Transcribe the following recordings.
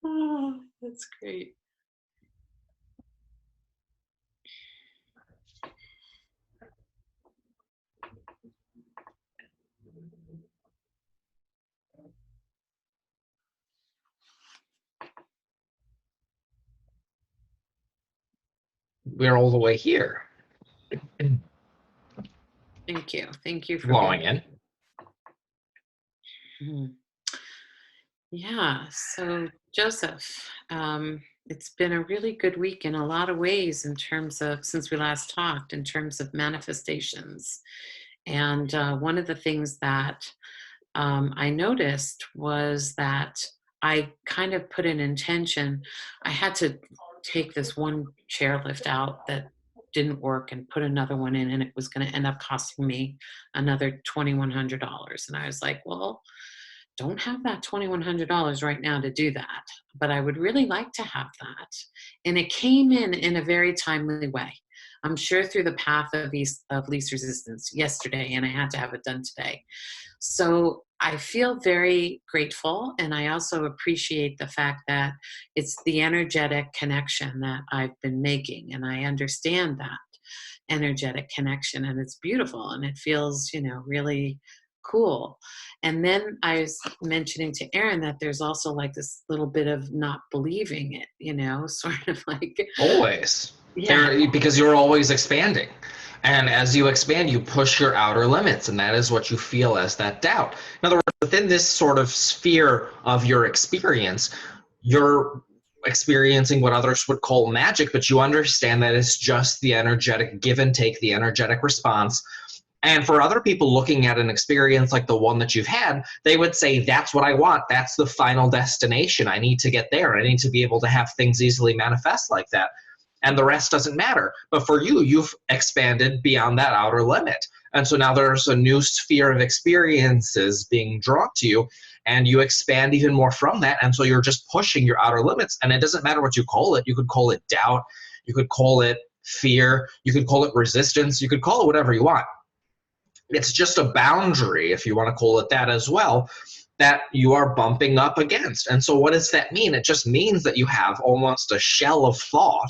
Oh, that's great. We're all the way here, Thank you. Thank you for blowing being. in. Mhm. Yeah. So, Joseph, it's been a really good week in a lot of ways in terms of, since we last talked, in terms of manifestations. And one of the things that I noticed was that I kind of put an intention. I had to take this one chairlift out that didn't work and put another one in, and it was going to end up costing me another $2,100. And I was like, well, don't have that $2,100 right now to do that, but I would really like to have that. And it came in a very timely way. I'm sure through the path of least resistance yesterday, and I had to have it done today. So I feel very grateful. And I also appreciate the fact that it's the energetic connection that I've been making. And I understand that energetic connection. And it's beautiful. And it feels, really cool. And then I was mentioning to Aaron that there's also like this little bit of not believing it, sort of like, Always. yeah, There, because you're always expanding. And as you expand, you push your outer limits, and that is what you feel as that doubt. In other words, within this sort of sphere of your experience, you're experiencing what others would call magic, but you understand that it's just the energetic give and take, the energetic response. And for other people looking at an experience like the one that you've had, they would say, that's what I want. That's the final destination. I need to get there. I need to be able to have things easily manifest like that. And the rest doesn't matter. But for you, you've expanded beyond that outer limit. And so now there's a new sphere of experiences being drawn to you, and you expand even more from that. And so you're just pushing your outer limits. And it doesn't matter what you call it. You could call it doubt. You could call it fear. You could call it resistance. You could call it whatever you want. It's just a boundary, if you want to call it that as well, that you are bumping up against. And so what does that mean? It just means that you have almost a shell of thought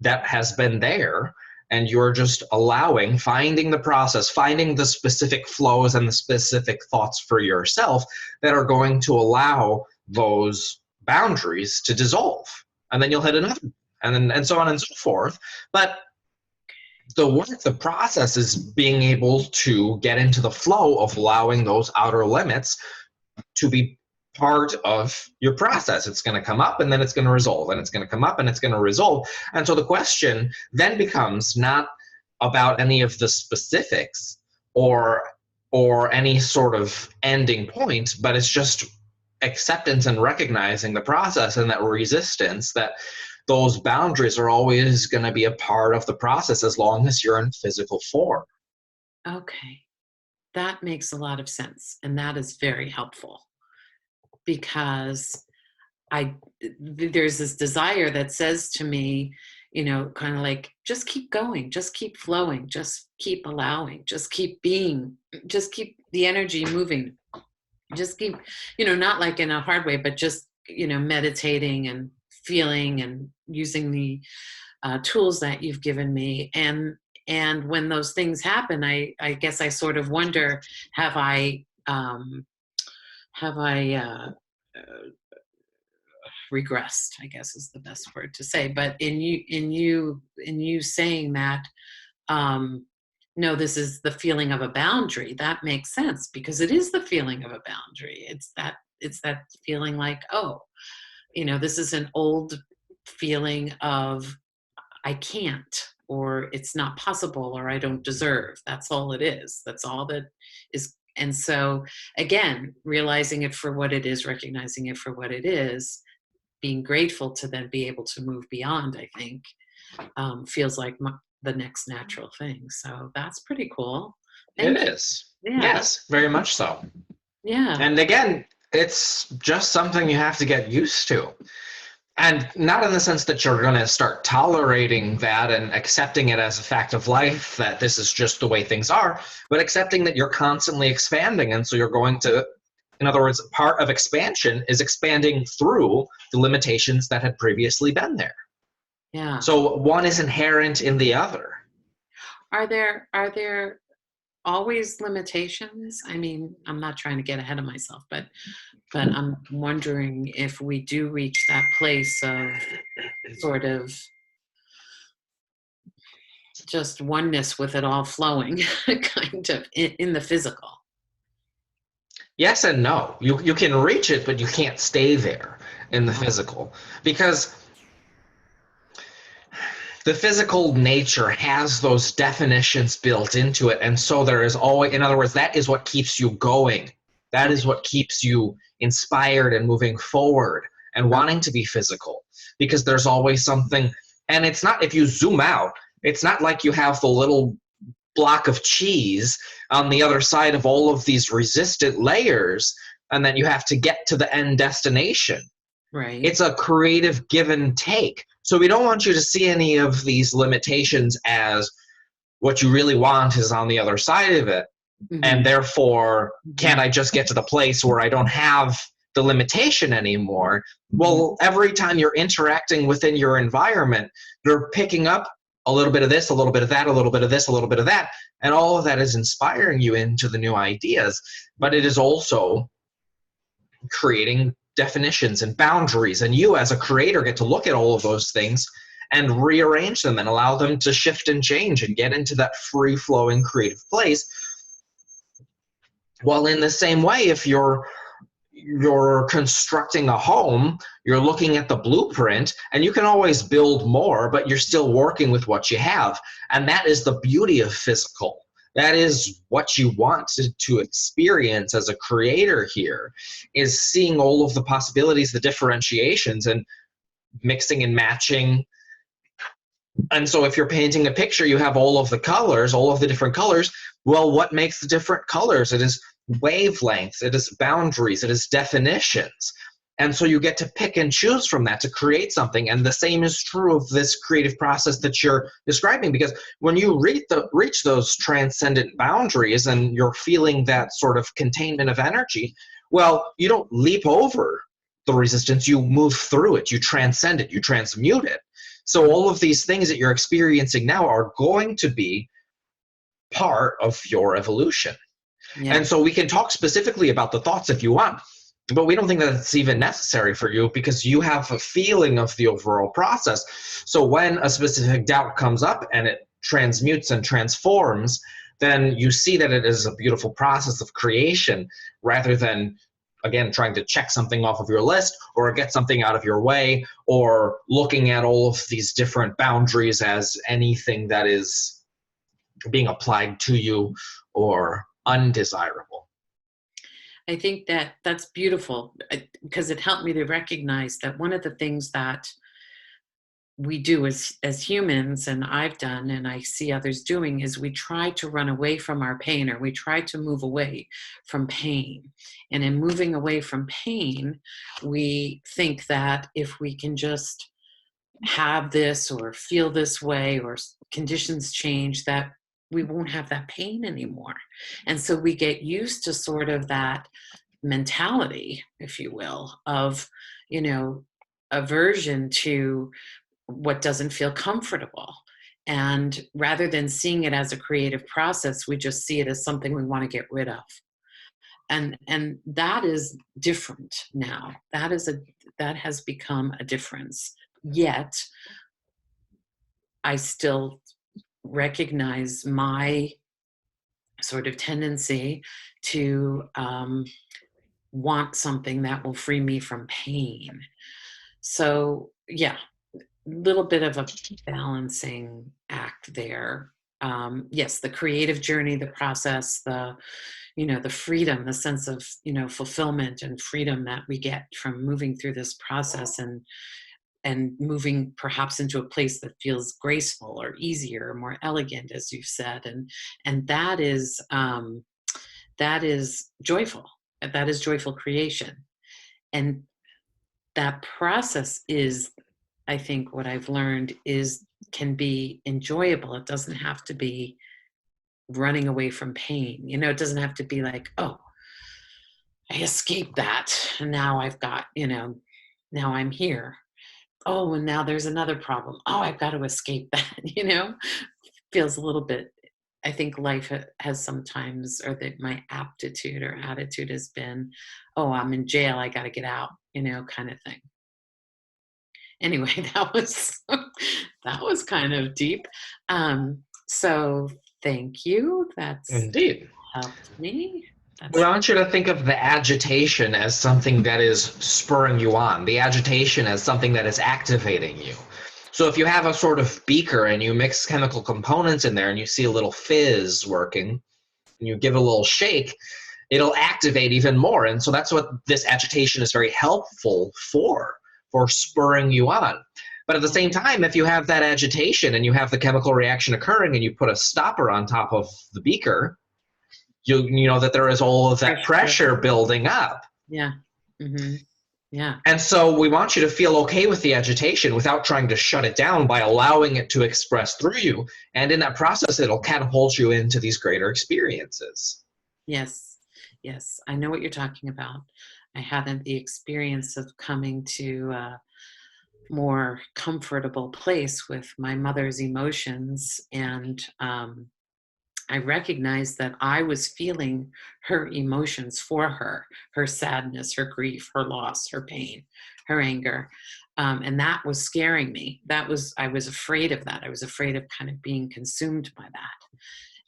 that has been there, and you're just allowing, finding the process, finding the specific flows and the specific thoughts for yourself that are going to allow those boundaries to dissolve. And then you'll hit another, and so on and so forth. But the work, the process is being able to get into the flow of allowing those outer limits to be part of your process. It's going to come up and then it's going to resolve, and it's going to come up and it's going to resolve. And so the question then becomes not about any of the specifics or any sort of ending point, but it's just acceptance and recognizing the process and that resistance, that those boundaries are always going to be a part of the process as long as you're in physical form. okay. That makes a lot of sense. And that is very helpful because I there's this desire that says to me, kind of like, just keep going, just keep flowing, just keep allowing, just keep being, just keep the energy moving, just keep, not like in a hard way, but just, meditating and feeling and using the tools that you've given me. And when those things happen, I guess I sort of wonder, have I, have I, regressed, I guess is the best word to say. But in you saying that, um no, this is the feeling of a boundary, that makes sense, because it is the feeling of a boundary. It's that feeling like, oh, this is an old feeling of I can't, or it's not possible, or I don't deserve. That's all it is. That's all that is. And so, again, realizing it for what it is, recognizing it for what it is, being grateful to then be able to move beyond, I think, feels like the next natural thing. So that's pretty cool. It Thank you. is. Yeah, that's Yes, very much so. yeah. And again, it's just something you have to get used to. And not in the sense that you're going to start tolerating that and accepting it as a fact of life, that this is just the way things are, but accepting that you're constantly expanding. And so you're going to In other words, part of expansion is expanding through the limitations that had previously been there. Yeah. So one is inherent in the other. Are there always limitations? I mean, I'm not trying to get ahead of myself, but I'm wondering if we do reach that place of sort of just oneness with it all flowing, kind of in the physical. Yes and no. You can reach it, but you can't stay there in the Right. physical because the physical nature has those definitions built into it. And so there is always, in other words, that is what keeps you going. That is what keeps you inspired and moving forward and Right. wanting to be physical because there's always something. And it's not, if you zoom out, it's not like you have the little block of cheese on the other side of all of these resistant layers and then you have to get to the end destination. Right. It's a creative give and take. So we don't want you to see any of these limitations as what you really want is on the other side of it. And Hmm. therefore, can't Hmm. I just get to the place where I don't have the limitation anymore? Hmm. Well, every time you're interacting within your environment, you're picking up a little bit of this, a little bit of that, a little bit of this, a little bit of that. And all of that is inspiring you into the new ideas. But it is also creating definitions and boundaries. And you, as a creator, get to look at all of those things and rearrange them and allow them to shift and change and get into that free flowing creative place. Well, in the same way, if you're constructing a home, you're looking at the blueprint and you can always build more, but you're still working with what you have. And that is the beauty of physical. That is what you want to experience as a creator here, is seeing all of the possibilities, the differentiations, and mixing and matching. And so if you're painting a picture, you have all of the colors, all of the different colors. Well, what makes the different colors? It is wavelengths, it is boundaries, it is definitions. And so you get to pick and choose from that to create something. And the same is true of this creative process that you're describing, because when you reach those transcendent boundaries and you're feeling that sort of containment of energy, well, you don't leap over the resistance, you move through it, you transcend it, you transmute it. So all of these things that you're experiencing now are going to be part of your evolution. Yeah. And so we can talk specifically about the thoughts if you want, but we don't think that it's even necessary for you because you have a feeling of the overall process. So when a specific doubt comes up and it transmutes and transforms, then you see that it is a beautiful process of creation rather than, again, trying to check something off of your list or get something out of your way or looking at all of these different boundaries as anything that is being applied to you or undesirable. I think that that's beautiful because it helped me to recognize that one of the things that we do as humans, and I've done and I see others doing, is we try to run away from our pain, or we try to move away from pain. And in moving away from pain, we think that if we can just have this or feel this way, or conditions change, that we won't have that pain anymore. And so we get used to sort of that mentality, if you will, of, you know, aversion to what doesn't feel comfortable. And rather than seeing it as a creative process, we just see it as something we want to get rid of. And that is different now. That has become a difference. Yet I still recognize my sort of tendency to want something that will free me from pain. So yeah, little bit of a balancing act there. Yes, the creative journey, the process, the freedom, the sense of fulfillment and freedom that we get from moving through this process, and moving perhaps into a place that feels graceful or easier or more elegant, as you've said, and that is joyful. That is joyful creation, and that process is, I think, what I've learned is can be enjoyable. It doesn't have to be running away from pain. It doesn't have to be like, oh, I escaped that. And now I've got, now I'm here. Oh, and now there's another problem. Oh, I've got to escape that, feels a little bit. I think life has sometimes, or that my aptitude or attitude has been, oh, I'm in jail. I got to get out, kind of thing. Anyway, that was kind of deep. So thank you. That's Indeed. helped me. We That's want you to think of the agitation as something that is spurring you on, the agitation as something that is activating you. So if you have a sort of beaker and you mix chemical components in there and you see a little fizz working, and you give it a little shake, it'll activate even more. And so that's what this agitation is very helpful for spurring you on. But at the yeah, same time, if you have that agitation and you have the chemical reaction occurring and you put a stopper on top of the beaker, you know that there is all of that pressure. pressure building up. Yeah. Hmm. Yeah. And so we want you to feel okay with the agitation without trying to shut it down by allowing it to express through you. And in that process, it'll catapult you into these greater experiences. Yes. Yes. I know what you're talking about. I had the experience of coming to a more comfortable place with my mother's emotions, and I recognized that I was feeling her emotions for her, her sadness, her grief, her loss, her pain, her anger. And that was scaring me. I was afraid of that. I was afraid of kind of being consumed by that.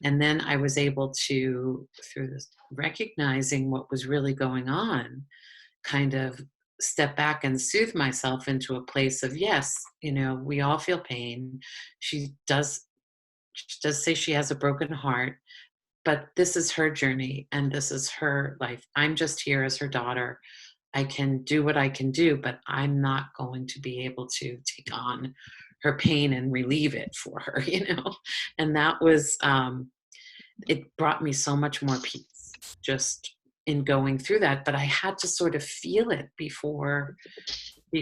And then I was able to, through this, recognizing what was really going on, kind of step back and soothe myself into a place of, yes, we all feel pain. She does say she has a broken heart, but this is her journey and this is her life. I'm just here as her daughter. I can do what I can do, but I'm not going to be able to take on her pain and relieve it for her, And that was, it brought me so much more peace just in going through that. But I had to sort of feel it before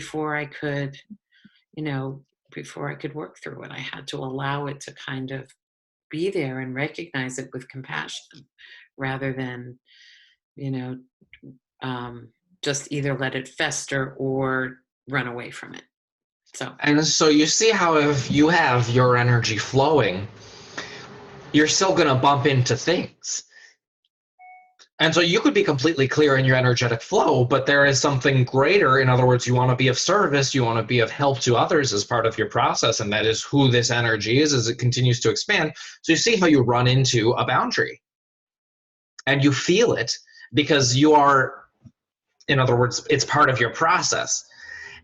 I could, you know, before I could work through it. I had to allow it to kind of be there and recognize it with compassion rather than, you know, um, just either let it fester or run away from it. So, And so you see how if you have your energy flowing, you're still going to bump into things. And so you could be completely clear in your energetic flow, but there is something greater. In other words, you want to be of service, you want to be of help to others as part of your process. And that is who this energy is as it continues to expand. So you see how you run into a boundary and you feel it because you are, in other words, it's part of your process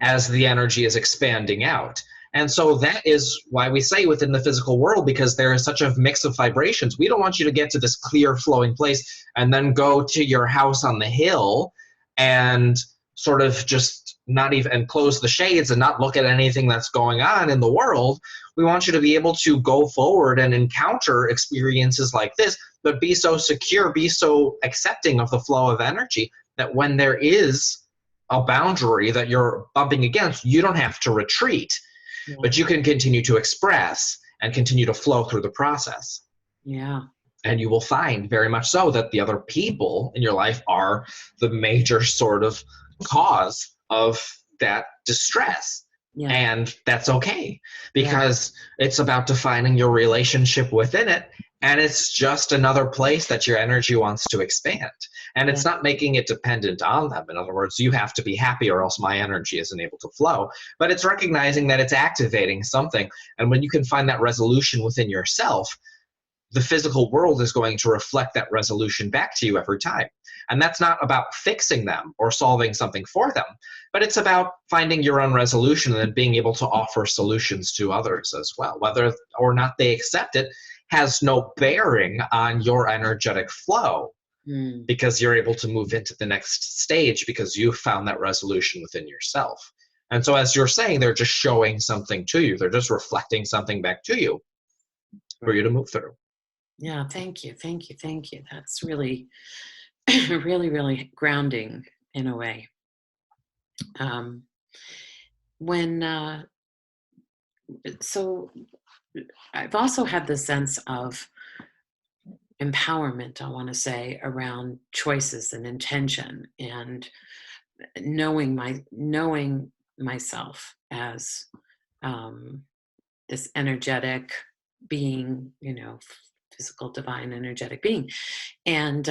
as the energy is expanding out. And so that is why we say within the physical world, because there is such a mix of vibrations. We don't want you to get to this clear flowing place and then go to your house on the hill and sort of just not even and close the shades and not look at anything that's going on in the world. We want you to be able to go forward and encounter experiences like this, but be so secure, be so accepting of the flow of energy that when there is a boundary that you're bumping against, you don't have to retreat, yeah, but you can continue to express and continue to flow through the process. yeah, And you will find very much so that the other people in your life are the major sort of cause of that distress. yeah, And that's okay yeah, because it's about defining your relationship within it. And it's just another place that your energy wants to expand. And yeah, it's not making it dependent on them. In other words, you have to be happy or else my energy isn't able to flow. But it's recognizing that it's activating something. And when you can find that resolution within yourself, the physical world is going to reflect that resolution back to you every time. And that's not about fixing them or solving something for them, but it's about finding your own resolution and then being able to offer solutions to others as well. Whether or not they accept it has no bearing on your energetic flow mm, because you're able to move into the next stage because you found that resolution within yourself. And so, as you're saying, they're just showing something to you, they're just reflecting something back to you for you to move through. yeah. Thank you, thank you, thank you. That's really, really, really grounding in a way. Um, when so I've also had the sense of empowerment, I want to say, around choices and intention, and knowing myself as um, this energetic being, physical, divine, energetic being. And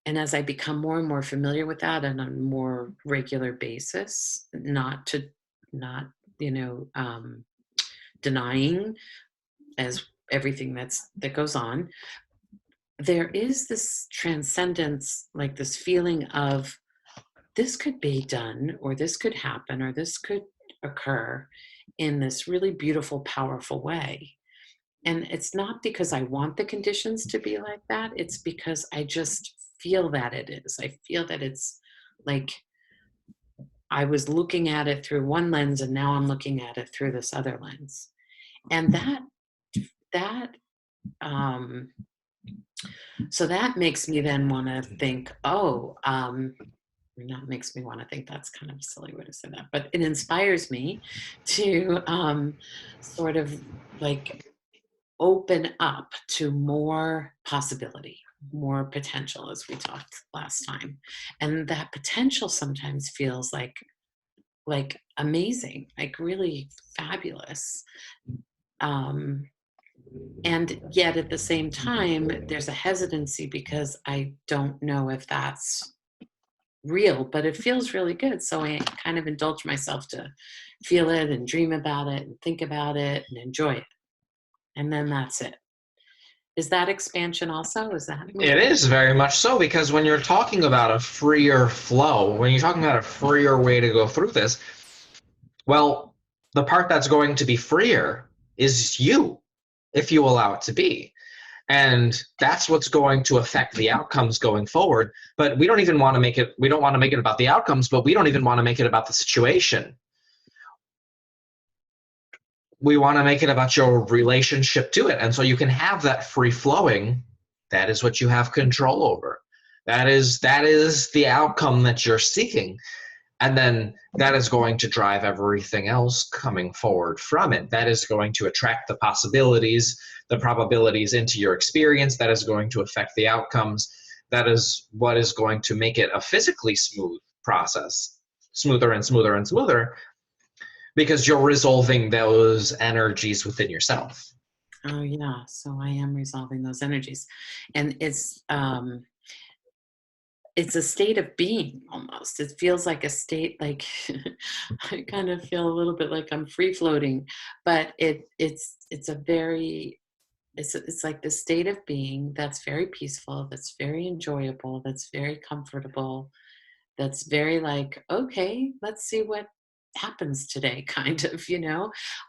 and as I become more and more familiar with that on a more regular basis, not you know denying as everything that goes on, there is this transcendence, like this feeling of this could be done, or this could happen, or this could occur in this really beautiful, powerful way. And it's not because I want the conditions to be like that. It's because I just feel that it is. I feel that it's like I was looking at it through one lens and now I'm looking at it through this other lens. And that um so that makes me then want to think, not makes me want to think, that's kind of a silly way to say that, but it inspires me to sort of like open up to more possibility, more potential, as we talked last time. And that potential sometimes feels like amazing, like really fabulous. Um, and yet at the same time, there's a hesitancy because I don't know if that's real, but it feels really good. So I kind of indulge myself to feel it and dream about it and think about it and enjoy it. And then that's it. Is that expansion also? Is that It movement? is very much so, because when you're talking about a freer flow, when you're talking about a freer way to go through this, well, the part that's going to be freer is you, if you allow it to be. And that's what's going to affect the outcomes going forward. But we don't even want to make it, we don't want to make it about the outcomes, but we don't even want to make it about the situation. We want to make it about your relationship to it. And so you can have that free flowing. That is what you have control over. That is the outcome that you're seeking. And then that is going to drive everything else coming forward from it. That is going to attract the possibilities, the probabilities into your experience. That is going to affect the outcomes. That is what is going to make it a physically smooth process, smoother and smoother and smoother, because you're resolving those energies within yourself. Oh yeah. So I am resolving those energies. And it's a state of being almost. It feels like a state, like I kind of feel a little bit like I'm free floating, but it's a very it's like the state of being that's very peaceful, that's very enjoyable, that's very comfortable, that's very like, okay, let's see what happens today, kind of,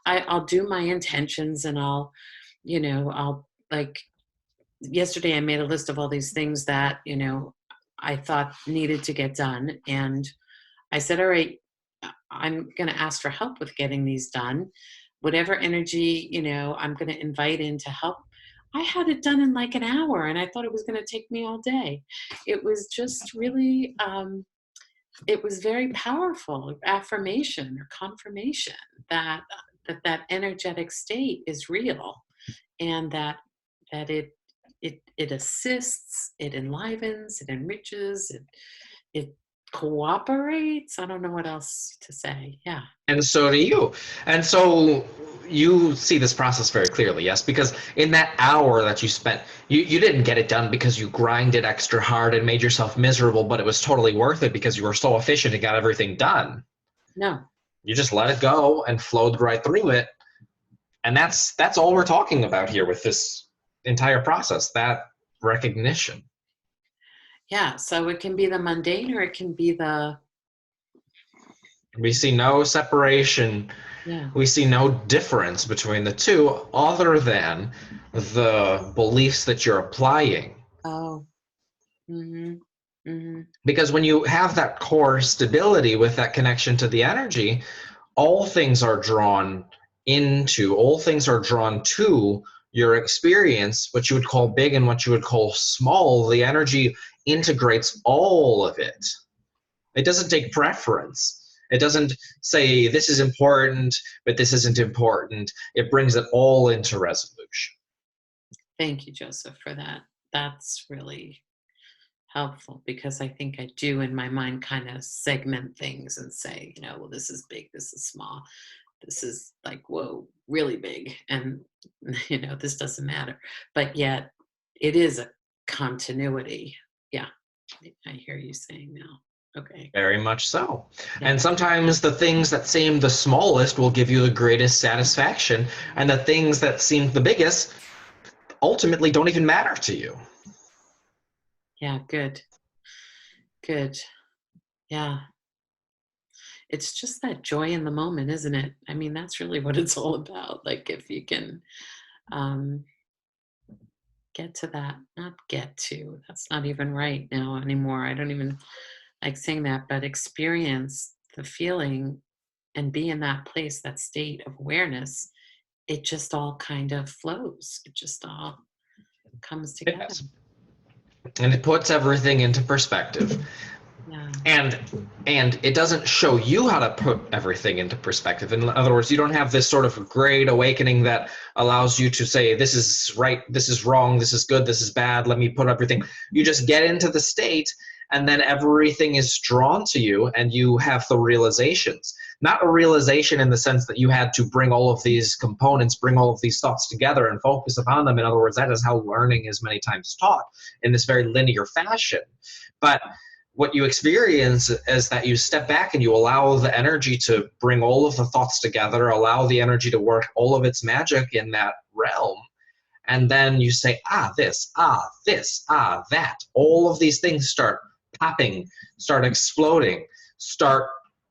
I'll do my intentions and I'll like yesterday I made a list of all these things that, I thought needed to get done. And I said, all right, I'm going to ask for help with getting these done. Whatever energy, I'm going to invite in to help. I had it done in like an hour and I thought it was going to take me all day. It was just really, it was very powerful affirmation or confirmation that that energetic state is real, and that it assists, it enlivens, it enriches, it cooperates. I don't know what else to say. Yeah. And so do you. And so you see this process very clearly, yes? Because in that hour that you spent, you didn't get it done because you grinded extra hard and made yourself miserable, but it was totally worth it because you were so efficient and got everything done. No. You just let it go and flowed right through it. And that's all we're talking about here with this entire process, that recognition. Yeah. So it can be the mundane or it can be the, We see no separation. yeah. We see no difference between the two other than the beliefs that you're applying. Oh. Mm-hmm. Mm-hmm. Because when you have that core stability with that connection to the energy, all things are drawn to your experience, what you would call big and what you would call small. The energy integrates all of it. It doesn't take preference. It doesn't say this is important, but this isn't important. It brings it all into resolution. Thank you, Joseph, for that. That's really helpful because I think I do in my mind kind of segment things and say, well, this is big, this is small, this is like, whoa, really big. And, this doesn't matter. But yet it is a continuity. Yeah, I hear you saying now. Okay. Very much so. Yeah. And sometimes the things that seem the smallest will give you the greatest satisfaction, and the things that seem the biggest ultimately don't even matter to you. Yeah. Good. Good. Yeah. It's just that joy in the moment, isn't it? I mean, that's really what it's all about. Like, if you can um, get to that, not get to, that's not even right now anymore. I don't even like saying that, but experience the feeling and be in that place, that state of awareness, it just all kind of flows. It just all comes It together. does. And it puts everything into perspective. Yeah. and and it doesn't show you how to put everything into perspective. In other words, you don't have this sort of great awakening that allows you to say, this is right, this is wrong, this is good, this is bad, let me put everything. You just get into the state, and then everything is drawn to you, and you have the realizations. Not a realization in the sense that you had to bring all of these components, bring all of these thoughts together and focus upon them. In other words, that is how learning is many times taught, in this very linear fashion. But what you experience is that you step back and you allow the energy to bring all of the thoughts together, allow the energy to work all of its magic in that realm. And then you say, this, that. All of these things start popping, start exploding, start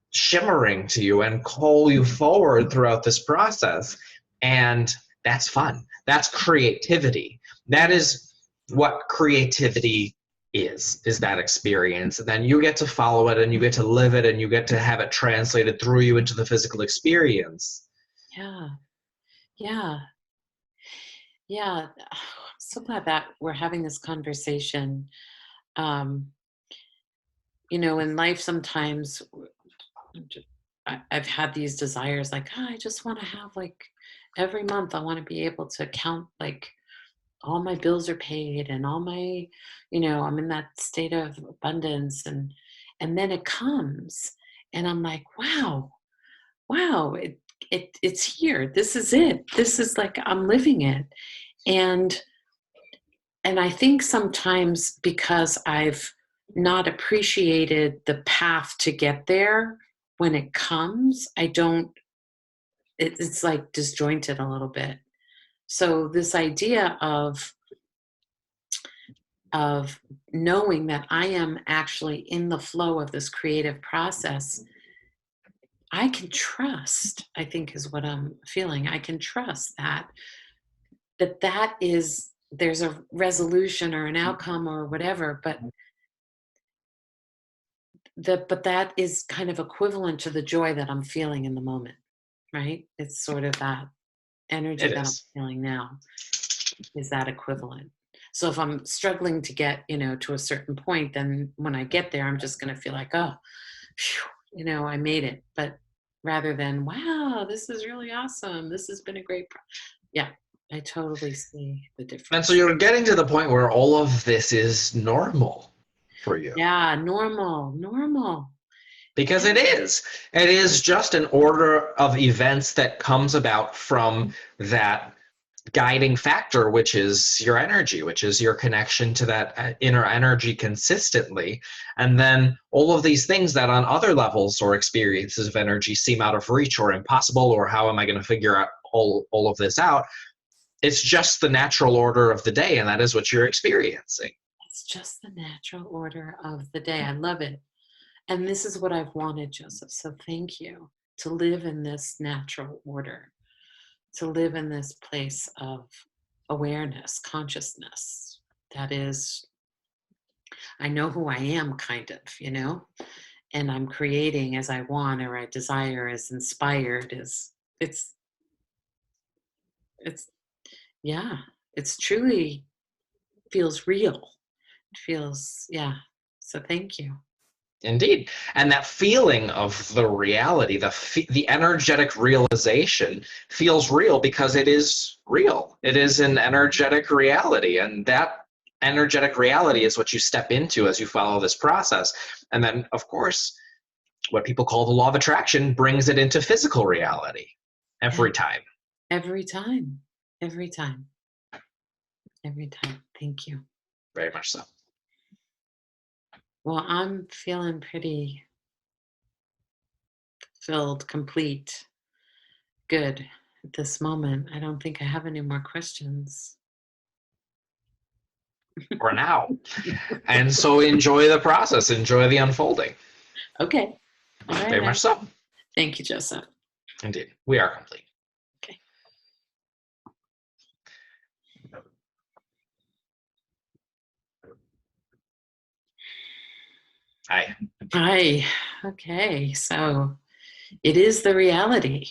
shimmering to you and call you forward throughout this process. And that's fun. That's creativity. That Yeah. is what creativity is that experience. And then you get to follow it and you get to live it and you get to have it translated through you into the physical experience. Yeah. Yeah. Yeah. I'm so glad that we're having this conversation. Um, in life, sometimes I've had these desires like, I just want to have like every month, I want to be able to count like all my bills are paid and all my, I'm in that state of abundance. And then it comes and I'm like, wow, it's here. This is it. This is like, I'm living it. And And I think sometimes because I've not appreciated the path to get there, when it comes, I don't, it's like disjointed a little bit. So this idea of knowing that I am actually in the flow of this creative process, I can trust, I think is what I'm feeling. I can trust that is, there's a resolution or an outcome or whatever, but that is kind of equivalent to the joy that I'm feeling in the moment, right? It's sort of that energy It that I'm is. feeling now is that equivalent. So if I'm struggling to get, to a certain point, then when I get there, I'm just going to feel like, oh, phew, I made it. But rather than, wow, this is really awesome. This has been a great, yeah, I totally see the And so difference. you're getting to the point where all of this is normal for you. Yeah, normal. Because it is. It is just an order of events that comes about from that guiding factor, which is your energy, which is your connection to that inner energy consistently. And then all of these things that on other levels or experiences of energy seem out of reach or impossible, or how am I going to figure out all of this out? It's just the natural order of the day, and that is what you're experiencing. It's just the natural order of the day. I love it. And this is what I've wanted, Joseph. So thank you, to live in this natural order, to live in this place of awareness, consciousness. That is, I know who I am, kind of, and I'm creating as I want or I desire, as inspired, as it's, it's, yeah, it's truly feels real. It feels, yeah. So thank you. Indeed. And that feeling of the reality, the energetic realization feels real because it is real. It is an energetic reality. And that energetic reality is what you step into as you follow this process. And then, of course, what people call the law of attraction brings it into physical reality Yeah. every time. Every time. Every time. Every time. Thank you. Very much so. Well, I'm feeling pretty filled, complete, good at this moment. I don't think I have any more questions. For now. And so enjoy the process, enjoy the unfolding. Okay. All Very right. much so. Thank you, Joseph. Indeed. We are complete. Okay. Hi. Hi. Okay. So it is the reality.